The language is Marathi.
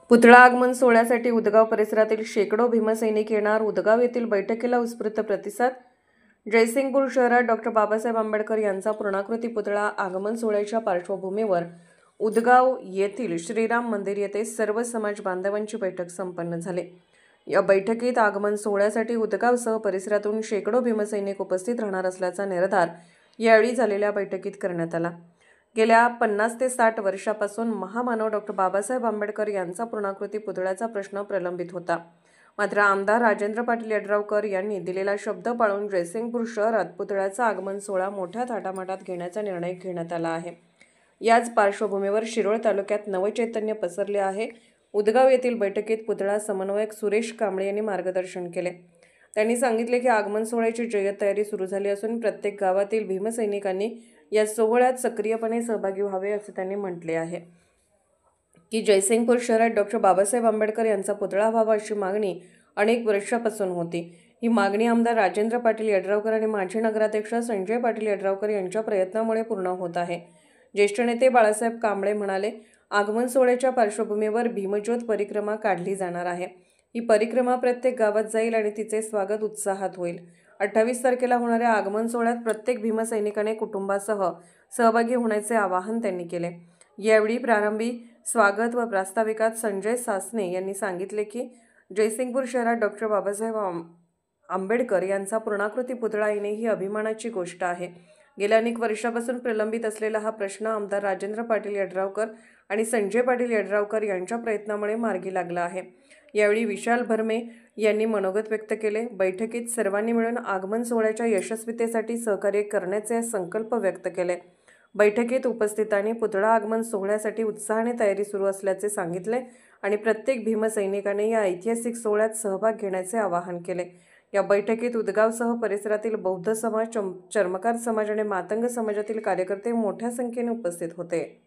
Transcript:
पुतळा आगमन सोहळ्यासाठी उदगाव परिसरातील शेकडो भीमसैनिक येणार. उदगाव येथील बैठकीला उत्स्फूर्त प्रतिसाद. जयसिंगपूर शहरात डॉक्टर बाबासाहेब आंबेडकर यांचा पूर्णाकृती पुतळा आगमन सोहळ्याच्या पार्श्वभूमीवर उदगाव येथील श्रीराम मंदिर येथे सर्व समाज बांधवांची बैठक संपन्न झाली. या बैठकीत आगमन सोहळ्यासाठी उदगावसह परिसरातून शेकडो भीमसैनिक उपस्थित राहणार असल्याचा निर्धार यावेळी झालेल्या बैठकीत करण्यात आला. गेल्या 50 ते 60 वर्षापासून महामानव डॉक्टर बाबासाहेब आंबेडकर यांचा पूर्णाकृती पुतळ्याचा प्रश्न प्रलंबित होता. मात्र आमदार राजेंद्र पाटील यड्रावकर यांनी दिलेला शब्द पाळून जयसिंगपूर शहरात पुतळ्याचा आगमन सोहळा मोठ्या थाटामाटात घेण्याचा निर्णय घेण्यात आला आहे. याच पार्श्वभूमीवर शिरोळ तालुक्यात नवचैतन्य पसरले आहे. उदगाव येथील बैठकीत पुतळा समन्वयक सुरेश कांबळे यांनी मार्गदर्शन केले. त्यांनी सांगितले की आगमन सोहळ्याची जय्यत तयारी सुरू झाली असून प्रत्येक गावातील भीमसैनिकांनी या सोहळ्यात सक्रियपणे सहभागी व्हावे असे त्यांनी म्हटले आहे की जयसिंगपूर शहरात डॉक्टर बाबासाहेब आंबेडकर यांचा पुतळा व्हावा अशी मागणी अनेक वर्षापासून होती. ही मागणी आमदार राजेंद्र पाटील यड्रावकर आणि माजी नगराध्यक्ष संजय पाटील यड्रावकर यांच्या प्रयत्नामुळे पूर्ण होत आहे. ज्येष्ठ नेते बाळासाहेब कांबळे म्हणाले, आगमन सोहळ्याच्या पार्श्वभूमीवर भीमज्योत परिक्रमा काढली जाणार आहे. ही परिक्रमा प्रत्येक गावात जाईल आणि तिचे स्वागत उत्साहात होईल. 28 तारखेला होणाऱ्या आगमन सोहळ्यात प्रत्येक भीमसैनिकाने कुटुंबासह सहभागी होण्याचे आवाहन त्यांनी केले. यावेळी प्रारंभी स्वागत व प्रास्ताविकात संजय सासने यांनी सांगितले की जयसिंगपूर शहरात डॉक्टर बाबासाहेब आंबेडकर यांचा पूर्णाकृती पुतळा येणे ही अभिमानाची गोष्ट आहे. गेल्या अनेक वर्षापासून प्रलंबित असलेला हा प्रश्न आमदार राजेंद्र पाटील यड्रावकर आणि संजय पाटील यड्रावकर यांच्या प्रयत्नामुळे मार्गी लागला आहे. यावेळी विशाल भरमे यांनी मनोगत व्यक्त केले. बैठकीत सर्वांनी मिळून आगमन सोहळ्याच्या यशस्वीतेसाठी सहकार्य करण्याचे संकल्प व्यक्त केले. बैठकीत उपस्थितांनी पुतळा आगमन सोहळ्यासाठी उत्साहाने तयारी सुरू असल्याचे सांगितले आणि प्रत्येक भीमसैनिकाने या ऐतिहासिक सोहळ्यात सहभाग घेण्याचे आवाहन केले. या बैठकीत उदगावसह परिसरातील बौद्ध समाज, चर्मकार समाज आणि मातंग समाजातील कार्यकर्ते मोठ्या संख्येने उपस्थित होते.